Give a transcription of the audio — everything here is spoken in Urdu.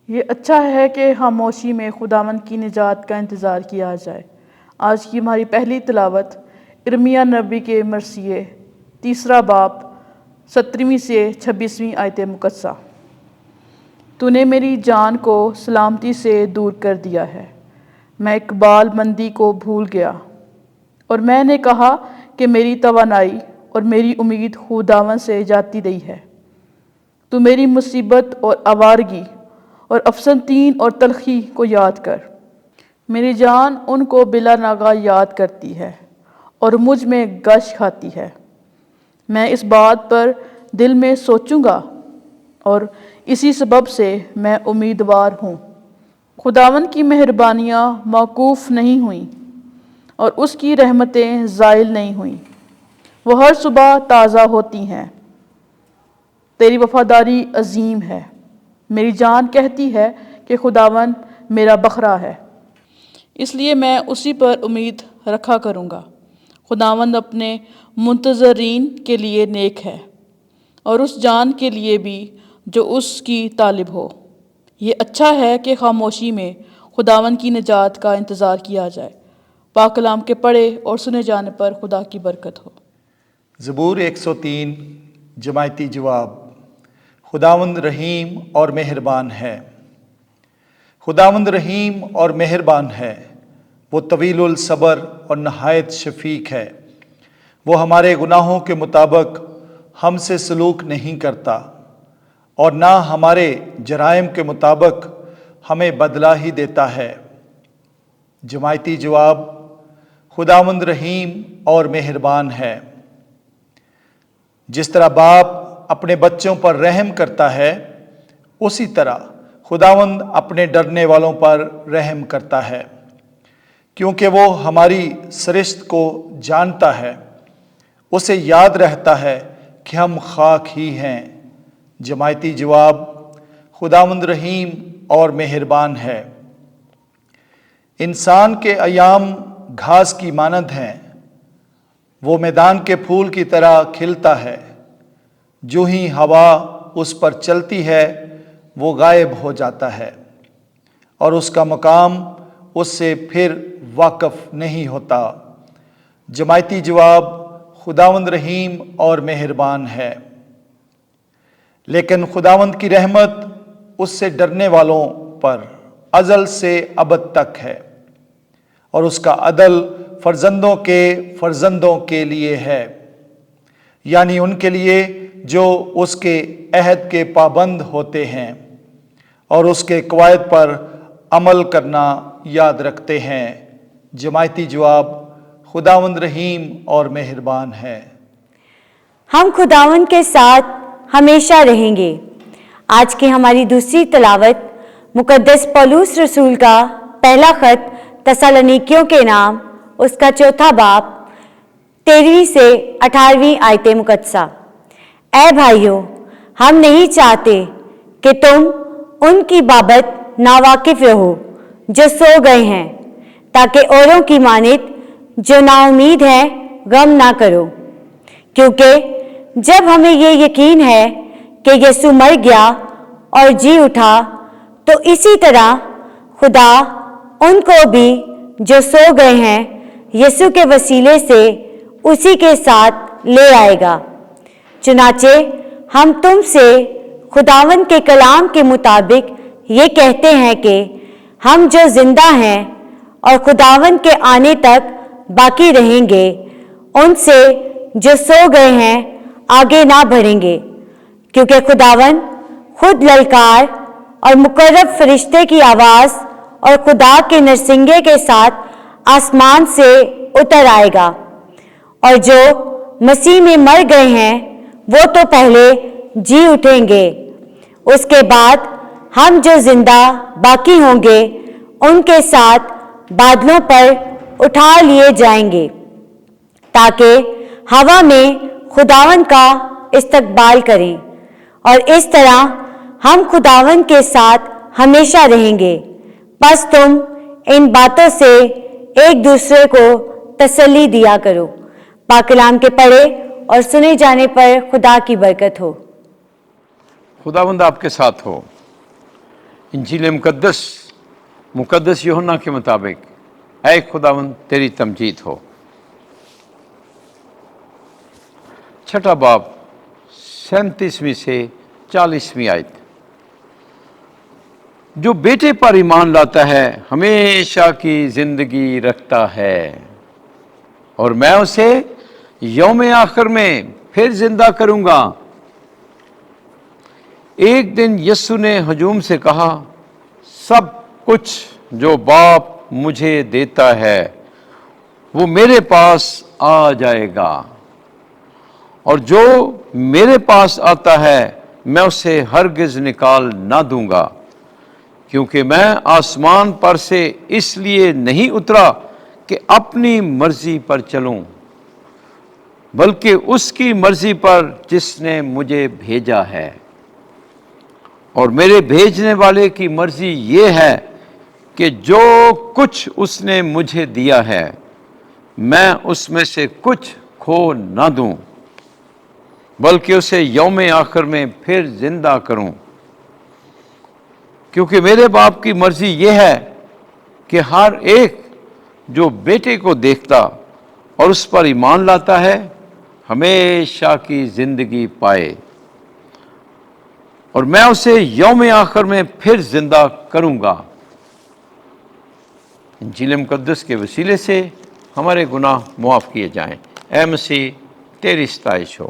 یہ اچھا ہے کہ خاموشی میں خداوند کی نجات کا انتظار کیا جائے۔ آج کی ہماری پہلی تلاوت ارمیہ نبی کے مرثیے 3 باب 17 سے 26 آیت مقدسہ۔ تو نے میری جان کو سلامتی سے دور کر دیا ہے، میں اقبال مندی کو بھول گیا، اور میں نے کہا کہ میری توانائی اور میری امید خداوند سے جاتی رہی ہے۔ تو میری مصیبت اور آوارگی اور افسنتین اور تلخی کو یاد کر۔ میری جان ان کو بلا ناغہ یاد کرتی ہے اور مجھ میں غش کھاتی ہے۔ میں اس بات پر دل میں سوچوں گا اور اسی سبب سے میں امیدوار ہوں۔ خداوند کی مہربانیاں موقوف نہیں ہوئیں اور اس کی رحمتیں زائل نہیں ہوئیں، وہ ہر صبح تازہ ہوتی ہیں۔ تیری وفاداری عظیم ہے۔ میری جان کہتی ہے کہ خداوند میرا بکھرا ہے، اس لیے میں اسی پر امید رکھا کروں گا۔ خداوند اپنے منتظرین کے لیے نیک ہے، اور اس جان کے لیے بھی جو اس کی طالب ہو۔ یہ اچھا ہے کہ خاموشی میں خداوند کی نجات کا انتظار کیا جائے۔ پاک کلام کے پڑھے اور سنے جانے پر خدا کی برکت ہو۔ زبور 103 جماعتی جواب۔ خداوند رحیم اور مہربان ہے۔ خداوند رحیم اور مہربان ہے، وہ طویل الصبر اور نہایت شفیق ہے۔ وہ ہمارے گناہوں کے مطابق ہم سے سلوک نہیں کرتا، اور نہ ہمارے جرائم کے مطابق ہمیں بدلہ ہی دیتا ہے۔ جماعتی جواب۔ خداوند رحیم اور مہربان ہے۔ جس طرح باپ اپنے بچوں پر رحم کرتا ہے، اسی طرح خداوند اپنے ڈرنے والوں پر رحم کرتا ہے، کیونکہ وہ ہماری سرشت کو جانتا ہے۔ اسے یاد رہتا ہے کہ ہم خاک ہی ہیں۔ جماعتی جواب۔ خداوند رحیم اور مہربان ہے۔ انسان کے ایام گھاس کی مانند ہیں، وہ میدان کے پھول کی طرح کھلتا ہے، جو ہی ہوا اس پر چلتی ہے وہ غائب ہو جاتا ہے، اور اس کا مقام اس سے پھر واقف نہیں ہوتا۔ جماعتی جواب۔ خداوند رحیم اور مہربان ہے، لیکن خداوند کی رحمت اس سے ڈرنے والوں پر ازل سے ابد تک ہے، اور اس کا عدل فرزندوں کے فرزندوں کے لیے ہے، یعنی ان کے لیے جو اس کے عہد کے پابند ہوتے ہیں اور اس کے قواعد پر عمل کرنا یاد رکھتے ہیں۔ جماعتی جواب۔ خداوند رحیم اور مہربان ہے۔ ہم خداوند کے ساتھ ہمیشہ رہیں گے۔ آج کی ہماری دوسری تلاوت مقدس پولس رسول کا پہلا خط تسالونیکیوں کے نام، اس کا 4 باب 13 سے 18 آیت مقدسہ۔ اے بھائیو، ہم نہیں چاہتے کہ تم ان کی بابت ناواقف رہو جو سو گئے ہیں، تاکہ اوروں کی مانند جو نا امید ہیں غم نہ کرو، کیونکہ جب ہمیں یہ یقین ہے کہ یسوع مر گیا اور جی اٹھا، تو اسی طرح خدا ان کو بھی جو سو گئے ہیں یسوع کے وسیلے سے اسی کے ساتھ لے آئے گا۔ چنانچہ ہم تم سے خداوند کے کلام کے مطابق یہ کہتے ہیں کہ ہم جو زندہ ہیں اور خداوند کے آنے تک باقی رہیں گے، ان سے جو سو گئے ہیں آگے نہ بڑھیں گے، کیونکہ خداوند خود للکار اور مقرب فرشتے کی آواز اور خدا کے نرسنگے کے ساتھ آسمان سے اتر آئے گا، اور جو مسیح میں مر گئے ہیں وہ تو پہلے جی اٹھیں گے۔ اس کے بعد ہم جو زندہ باقی ہوں گے ان کے ساتھ بادلوں پر اٹھا لیے جائیں گے، تاکہ ہوا میں خداوند کا استقبال کریں، اور اس طرح ہم خداوند کے ساتھ ہمیشہ رہیں گے۔ بس تم ان باتوں سے ایک دوسرے کو تسلی دیا کرو۔ پاک کلام کے پڑھے اور سنے جانے پر خدا کی برکت ہو۔ خداوند آپ کے ساتھ ہو۔ انجیل مقدس یوحنا کے مطابق اے خداوند تیری تمجید ہو۔ چھٹا باب 37ویں سے 40ویں آیت۔ جو بیٹے پر ایمان لاتا ہے ہمیشہ کی زندگی رکھتا ہے، اور میں اسے یوم آخر میں پھر زندہ کروں گا۔ ایک دن یسوع نے ہجوم سے کہا، سب کچھ جو باپ مجھے دیتا ہے وہ میرے پاس آ جائے گا، اور جو میرے پاس آتا ہے میں اسے ہرگز نکال نہ دوں گا، کیونکہ میں آسمان پر سے اس لیے نہیں اترا کہ اپنی مرضی پر چلوں، بلکہ اس کی مرضی پر جس نے مجھے بھیجا ہے۔ اور میرے بھیجنے والے کی مرضی یہ ہے کہ جو کچھ اس نے مجھے دیا ہے میں اس میں سے کچھ کھو نہ دوں، بلکہ اسے یوم آخر میں پھر زندہ کروں، کیونکہ میرے باپ کی مرضی یہ ہے کہ ہر ایک جو بیٹے کو دیکھتا اور اس پر ایمان لاتا ہے ہمیشہ کی زندگی پائے، اور میں اسے یوم آخر میں پھر زندہ کروں گا۔ انجیل مقدس کے وسیلے سے ہمارے گناہ معاف کیے جائیں۔ اے مسیح تیری ستائش ہو۔